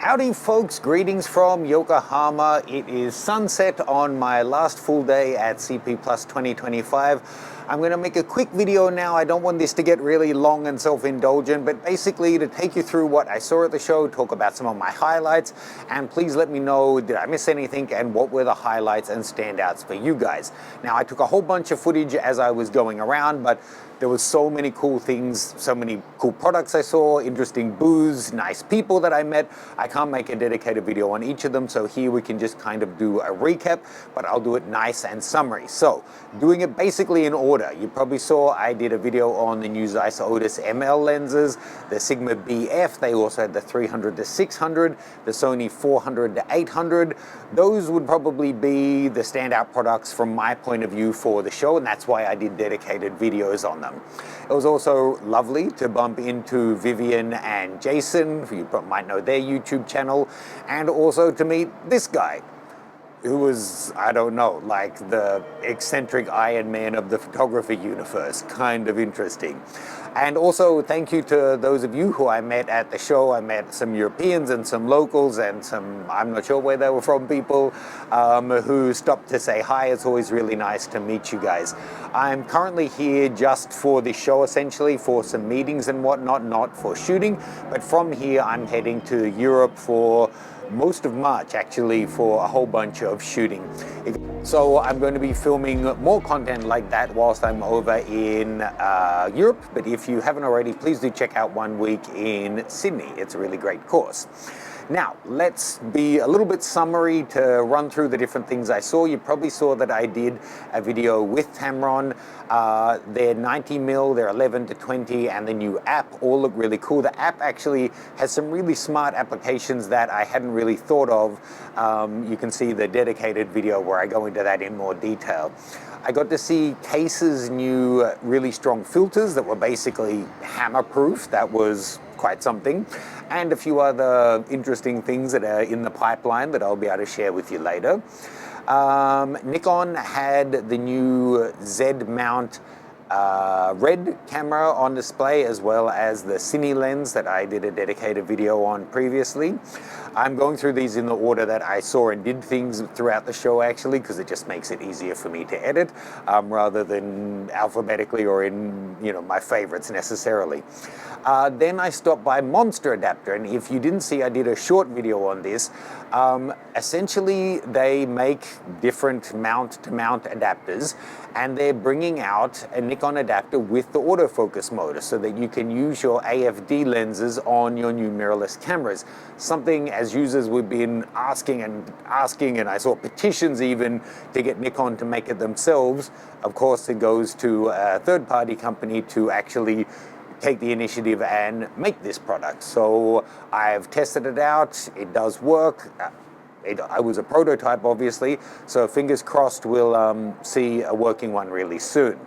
Howdy folks, greetings from Yokohama. It is sunset on my last full day at CP Plus 2025. I'm going to make a quick video now. I don't want this to get really long and self-indulgent, but basically to take you through what I saw at the show, talk about some of my highlights, and please let me know, did I miss anything and what were the highlights and standouts for you guys. Now, I took a whole bunch of footage as I was going around, but there was so many cool things, so many cool products I saw, interesting booths, nice people that I met. I can't make a dedicated video on each of them, so here we can just kind of do a recap, but I'll do it nice and summary. So, doing it basically in order. You probably saw I did a video on the new Zeiss Otis ML lenses, the Sigma BF, they also had the 300 to 600, the Sony 400 to 800. Those would probably be the standout products from my point of view for the show, and that's why I did dedicated videos on them. It was also lovely to bump into Vivian and Jason, who you might know their YouTube channel, and also to meet this guy, who was, I don't know, like the eccentric Iron Man of the photography universe. Kind of interesting. And also thank you to those of you who I met at the show. I met some Europeans and some locals and some, I'm not sure where they were from, people who stopped to say hi. It's always really nice to meet you guys. I'm currently here just for the show, essentially, for some meetings and whatnot, not for shooting. But from here, I'm heading to Europe for most of March, actually, for a whole bunch of shooting. So I'm going to be filming more content like that whilst I'm over in Europe. But if you haven't already, please do check out 1 week in Sydney. It's a really great course. Now, let's be a little bit summary to run through the different things I saw. You probably saw that I did a video with Tamron. Their 90mm, their 11 to 20, and the new app all look really cool. The app actually has some really smart applications that I hadn't really thought of. You can see the dedicated video where I go into that in more detail. I got to see Case's new really strong filters that were basically hammer-proof. That was quite something. And a few other interesting things that are in the pipeline that I'll be able to share with you later. Nikon had the new Z mount red camera on display, as well as the Cine lens that I did a dedicated video on previously. I'm going through these in the order that I saw and did things throughout the show, actually, because it just makes it easier for me to edit, rather than alphabetically or in, my favorites necessarily. Then I stopped by Monster Adapter, and if you didn't see, I did a short video on this. Essentially, they make different mount-to-mount adapters, and they're bringing out a Nikon adapter with the autofocus motor so that you can use your AFD lenses on your new mirrorless cameras. Something as users we've been asking, and I saw petitions even to get Nikon to make it themselves. Of course, it goes to a third-party company to actually take the initiative and make this product. So I've tested it out. It does work. I was a prototype, obviously, so fingers crossed we'll see a working one really soon.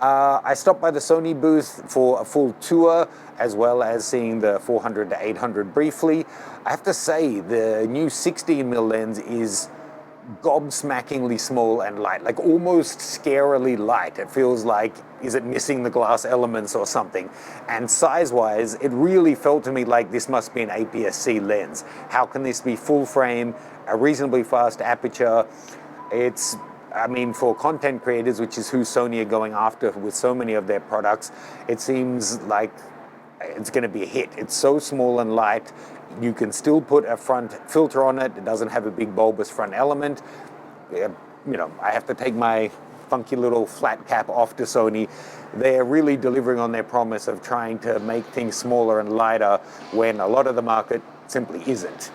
I stopped by the Sony booth for a full tour, as well as seeing the 400 to 800 briefly. I have to say, the new 16mm lens is gobsmackingly small and light, like almost scarily light. It feels like, is it missing the glass elements or something? And size-wise, it really felt to me like this must be an APS-C lens. How can this be full frame, a reasonably fast aperture? It's, for content creators, which is who Sony are going after with so many of their products, it seems like it's going to be a hit. It's so small and light. You can still put a front filter on it. It doesn't have a big bulbous front element. I have to take my funky little flat cap off to Sony. They're really delivering on their promise of trying to make things smaller and lighter when a lot of the market simply isn't.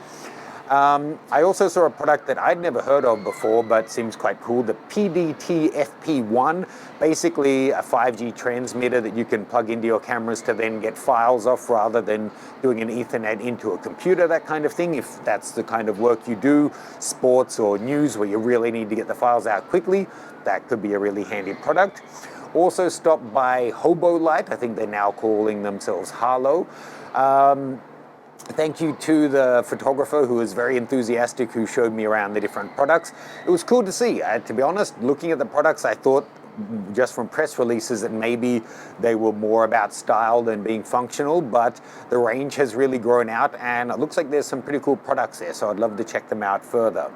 I also saw a product that I'd never heard of before, but seems quite cool, the PDT FP1, basically a 5G transmitter that you can plug into your cameras to then get files off rather than doing an Ethernet into a computer, that kind of thing, if that's the kind of work you do, sports or news where you really need to get the files out quickly. That could be a really handy product. Also stopped by Hobo Light, I think they're now calling themselves Harlow. Thank you to the photographer who was very enthusiastic, who showed me around the different products. It was cool to see. To be honest, looking at the products, I thought just from press releases that maybe they were more about style than being functional, but the range has really grown out and it looks like there's some pretty cool products there, so I'd love to check them out further.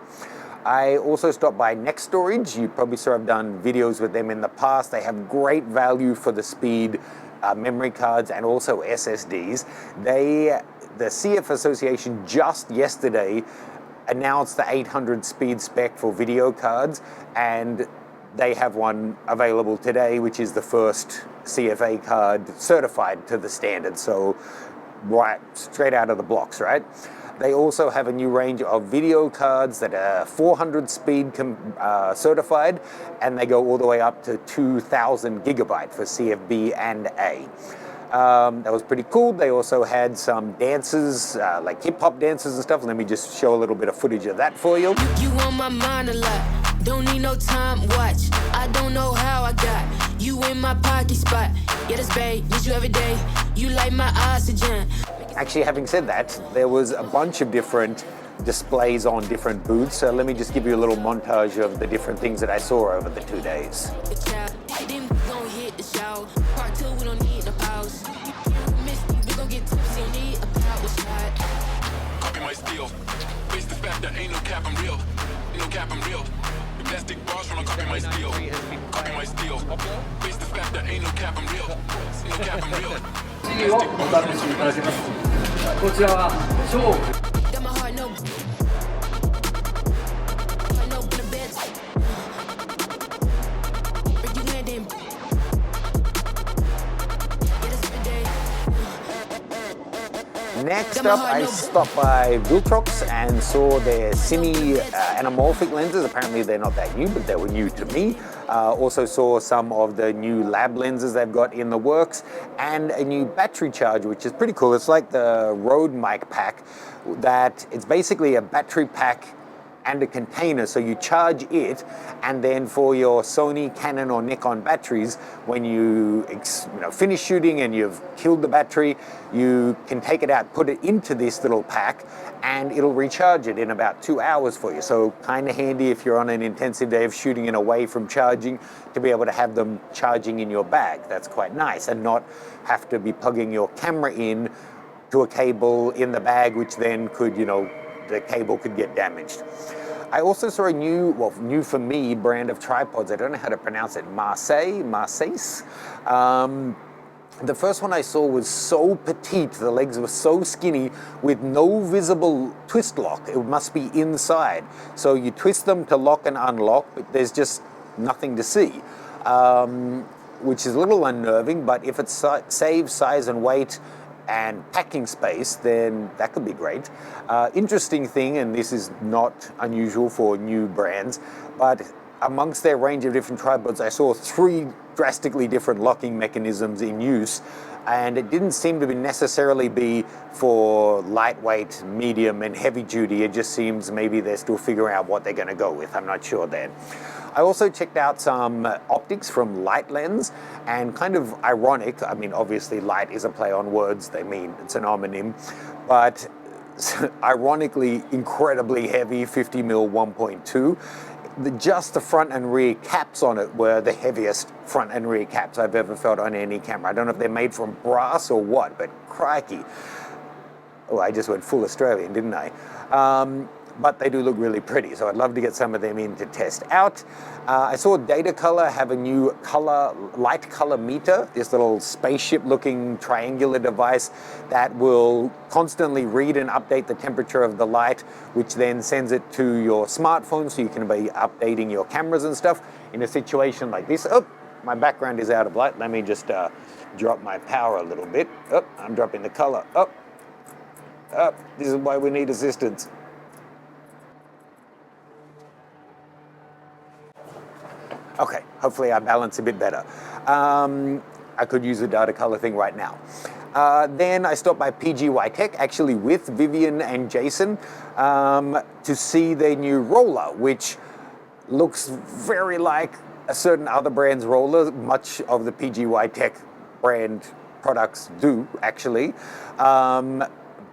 I also stopped by Next Storage. You probably saw I've done videos with them in the past. They have great value for the speed, memory cards and also SSDs. The CF Association just yesterday announced the 800 speed spec for video cards, and they have one available today, which is the first CFA card certified to the standard. So right straight out of the blocks, right? They also have a new range of video cards that are 400 speed certified, and they go all the way up to 2,000 gigabyte for CFB and A. That was pretty cool. They also had some dances, like hip-hop dances and stuff. Let me just show a little bit of footage of that for you. You on my mind a lot. Don't need no time watch. I don't know how I got you in my pocket spot. Yeah, that's babe, need you every day. You like my oxygen. Actually, having said that, there was a bunch of different displays on different booths. So let me just give you a little montage of the different things that I saw over the 2 days. Copy my steel. Face the fact that ain't no cap, I'm real. No cap, I'm real. The plastic bars from a copy my steel. Copy my steel. Face the fact that ain't no cap, I'm real. No cap, I'm real. 次をお楽しみいただけます。こちらは超 Next up, I stopped by Viltrox and saw their Cine anamorphic lenses. Apparently they're not that new, but they were new to me. Also saw some of the new lab lenses they've got in the works and a new battery charger, which is pretty cool. It's like the Rode mic pack, that it's basically a battery pack and a container, so you charge it, and then for your Sony, Canon or Nikon batteries, when you finish shooting and you've killed the battery, you can take it out, put it into this little pack, and it'll recharge it in about 2 hours for you. So kind of handy if you're on an intensive day of shooting and away from charging, to be able to have them charging in your bag. That's quite nice, and not have to be plugging your camera in to a cable in the bag, which then could, the cable could get damaged. I also saw a new for me, brand of tripods. I don't know how to pronounce it. Marseille. The first one I saw was so petite, the legs were so skinny with no visible twist lock. It must be inside. So you twist them to lock and unlock, but there's just nothing to see, which is a little unnerving, but if it saves size and weight and packing space, then that could be great. Interesting thing, and this is not unusual for new brands, but amongst their range of different tripods, I saw 3 drastically different locking mechanisms in use, and it didn't seem to necessarily be for lightweight, medium, and heavy duty. It just seems maybe they're still figuring out what they're going to go with. I'm not sure then. I also checked out some optics from Light Lens, and kind of ironic, I mean, obviously light is a play on words, they mean it's an homonym, but ironically incredibly heavy, 50mm 1.2. Just the front and rear caps on it were the heaviest front and rear caps I've ever felt on any camera. I don't know if they're made from brass or what, but crikey. Oh, I just went full Australian, didn't I? But they do look really pretty, so I'd love to get some of them in to test out. I saw Datacolor have a new light color meter, this little spaceship looking triangular device that will constantly read and update the temperature of the light, which then sends it to your smartphone so you can be updating your cameras and stuff in a situation like this. Oh, my background is out of light. Let me just drop my power a little bit. Oh, I'm dropping the color. Oh, this is why we need assistance. Okay, hopefully I balance a bit better. I could use the Datacolor thing right now. Then I stopped by PGY Tech, actually with Vivian and Jason, to see their new roller, which looks very like a certain other brand's roller. Much of the PGY Tech brand products do, actually.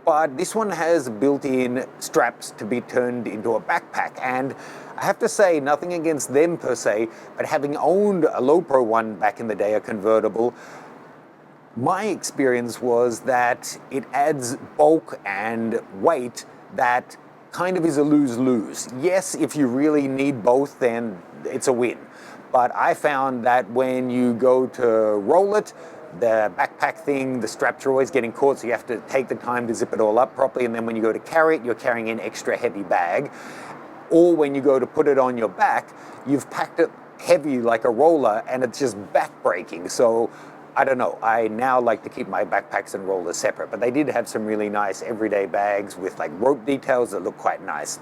but this one has built-in straps to be turned into a backpack. And I have to say, nothing against them per se, but having owned a low pro one back in the day, a convertible, my experience was that it adds bulk and weight that kind of is a lose-lose. Yes, if you really need both, then it's a win. But I found that when you go to roll it, the backpack thing, the straps are always getting caught, so you have to take the time to zip it all up properly, and then when you go to carry it, you're carrying an extra heavy bag. Or when you go to put it on your back, you've packed it heavy like a roller, and it's just back-breaking. So I don't know, I now like to keep my backpacks and rollers separate, but they did have some really nice everyday bags with like rope details that look quite nice.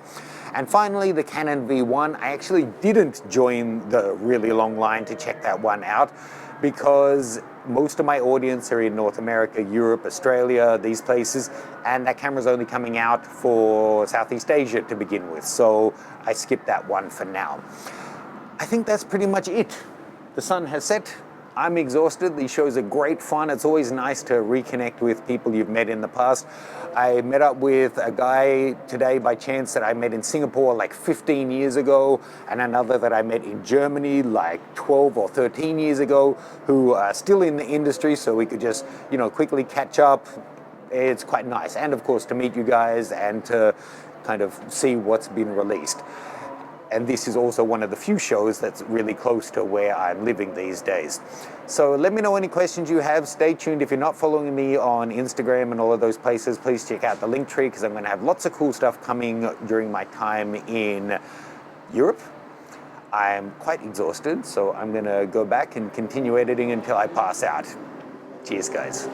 And finally, the Canon V1. I actually didn't join the really long line to check that one out because most of my audience are in North America, Europe, Australia, these places, and that camera's only coming out for Southeast Asia to begin with, so I skipped that one for now. I think that's pretty much it. The sun has set. I'm exhausted. These shows are great fun. It's always nice to reconnect with people you've met in the past. I met up with a guy today by chance that I met in Singapore like 15 years ago, and another that I met in Germany like 12 or 13 years ago, who are still in the industry, so we could just, you know, quickly catch up. It's quite nice. And of course, to meet you guys and to kind of see what's been released. And this is also one of the few shows that's really close to where I'm living these days. So let me know any questions you have. Stay tuned. If you're not following me on Instagram and all of those places, please check out the link tree because I'm going to have lots of cool stuff coming during my time in Europe. I'm quite exhausted, so I'm going to go back and continue editing until I pass out. Cheers, guys.